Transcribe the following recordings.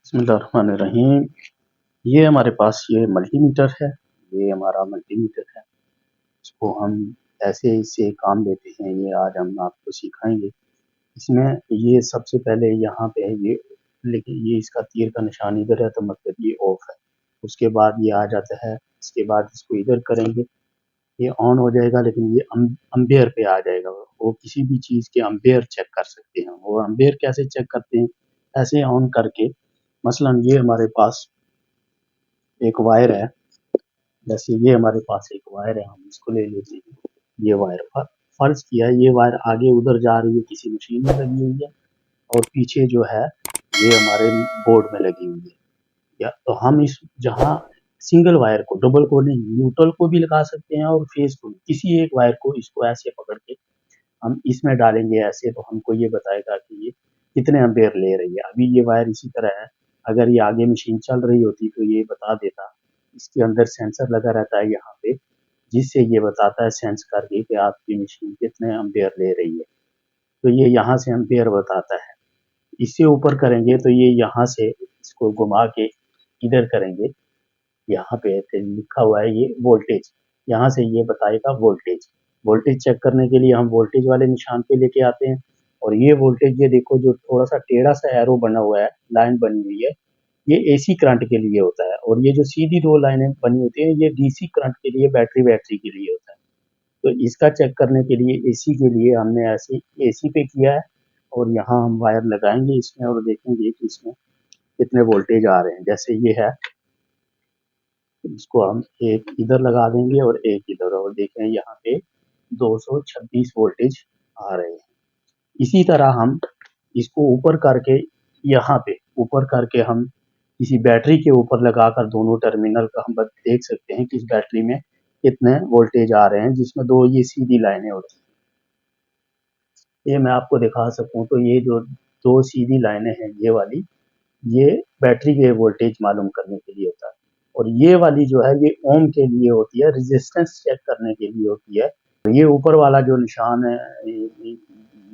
बिस्मिल्लाहिर्रहमानिर्रहीम। ये हमारे पास ये मल्टीमीटर है। ये हमारा मल्टीमीटर है। इसको हम ऐसे इससे काम लेते हैं, ये आज हम आपको सिखाएंगे। इसमें ये सबसे पहले यहाँ पे है ये, लेकिन ये इसका तीर का निशान इधर है तो मतलब ये ऑफ है। उसके बाद ये आ जाता है, इसके बाद इसको इधर करेंगे, ये ऑन हो जाएगा, लेकिन ये अम्पेयर पे आ जाएगा। वो किसी भी चीज़ के अम्पेयर चेक कर सकते हैं। वो अम्पेयर कैसे चेक करते हैं? ऐसे ऑन करके, मसलन ये हमारे पास एक वायर है, जैसे ये हमारे पास एक वायर है, हम इसको ले लेते हैं। ये वायर फर्ज किया, ये वायर आगे उधर जा रही है, किसी मशीन में लगी हुई है, और पीछे जो है ये हमारे बोर्ड में लगी हुई है। या तो हम इस जहाँ सिंगल वायर को, डबल को नहीं, न्यूट्रल को भी लगा सकते हैं और फेज को भी। किसी एक वायर को इसको ऐसे पकड़ के हम इसमें डालेंगे ऐसे, तो हमको ये बताएगा कि ये कितने एम्पेयर ले रही है। अभी ये वायर इसी तरह है, अगर ये आगे मशीन चल रही होती तो ये बता देता। इसके अंदर सेंसर लगा रहता है यहाँ पे, जिससे ये बताता है सेंस करके कि आपकी मशीन कितने एम्पेयर ले रही है। तो ये यहाँ से एम्पेयर बताता है। इससे ऊपर करेंगे तो ये यहाँ से इसको घुमा के इधर करेंगे, यहाँ पे लिखा हुआ है ये वोल्टेज, यहाँ से ये बताएगा वोल्टेज। वोल्टेज चेक करने के लिए हम वोल्टेज वाले निशान पे लेके आते हैं, और ये वोल्टेज, ये देखो जो थोड़ा सा टेढ़ा सा एरो बना हुआ है, लाइन बनी हुई है, ये एसी करंट के लिए होता है। और ये जो सीधी दो लाइनें बनी होती हैं, ये डीसी करंट के लिए, बैटरी के लिए होता है। तो इसका चेक करने के लिए एसी के लिए हमने ऐसे एसी पे किया है, और यहाँ हम वायर लगाएंगे इसमें और देखेंगे कि इसमें कितने वोल्टेज आ रहे हैं। जैसे ये है, इसको हम एक इधर लगा देंगे और एक इधर, और देखें यहाँ पे 226 वोल्टेज आ रहे हैं। इसी तरह हम इसको ऊपर करके, यहाँ पे ऊपर करके हम किसी बैटरी के ऊपर लगाकर दोनों टर्मिनल का हम देख सकते हैं कि इस बैटरी में कितने वोल्टेज आ रहे हैं, जिसमें दो ये सीधी लाइनें होती हैं। ये मैं आपको दिखा सकूं तो ये जो दो सीधी लाइनें हैं, ये वाली, ये बैटरी के वोल्टेज मालूम करने के लिए होता है। और ये वाली जो है ये ओम के लिए होती है, रेजिस्टेंस चेक करने के लिए होती है। तो ये ऊपर वाला जो निशान है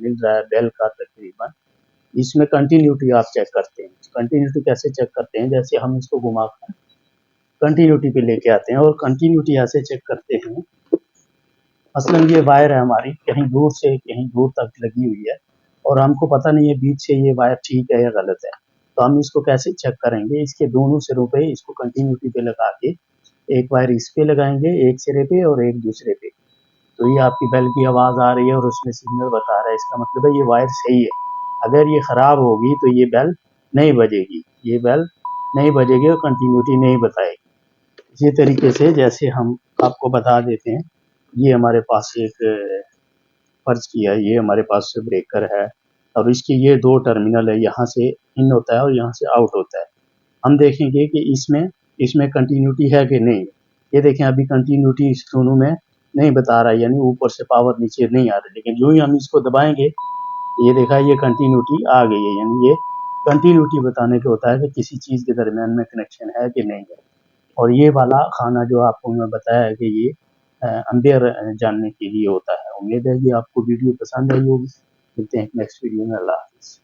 मिल रहा है बेल का तकरीबन, इसमें कंटिन्यूटी आप चेक करते हैं। कंटिन्यूटी कैसे चेक करते हैं? जैसे हम इसको घुमाकर कंटिन्यूटी पे लेके आते हैं, और कंटिन्यूटी ऐसे चेक करते हैं, मसलन ये वायर है हमारी, कहीं दूर से कहीं दूर तक लगी हुई है, और हमको पता नहीं है बीच से ये वायर ठीक है या गलत है। तो हम इसको कैसे चेक करेंगे? इसके दोनों सिरों पे इसको कंटिन्यूटी पे लगा के, एक वायर इस पे लगाएंगे एक सिरे पे और एक दूसरे पे, तो ये आपकी बेल की आवाज़ आ रही है और उसमें सिग्नल बता रहा है, इसका मतलब है ये वायर सही है। अगर ये ख़राब होगी तो ये बेल नहीं बजेगी, ये बेल नहीं बजेगी और कंटिन्यूटी नहीं बताएगी। इसी तरीके से जैसे हम आपको बता देते हैं, ये हमारे पास एक फर्ज किया, ये हमारे पास ब्रेकर है, और इसके ये दो टर्मिनल है, यहाँ से इन होता है और यहाँ से आउट होता है। हम देखेंगे कि इसमें इसमें कंटिन्यूटी है कि नहीं। ये देखें, अभी कंटिन्यूटी इस दोनों में नहीं बता रहा है, यानी ऊपर से पावर नीचे नहीं आ रही, लेकिन जो ही हम इसको दबाएंगे, ये देखा, ये कंटिन्यूटी आ गई है। यानी ये कंटिन्यूटी बताने के होता है कि किसी चीज़ के दरमियान में कनेक्शन है कि नहीं है। और ये वाला खाना जो आपको मैं बताया है कि ये अम्पेयर जानने के लिए होता है। उम्मीद है कि आपको वीडियो पसंद आई होगी। मिलते हैं नेक्स्ट वीडियो में। अल्लाह हाफ़िज़।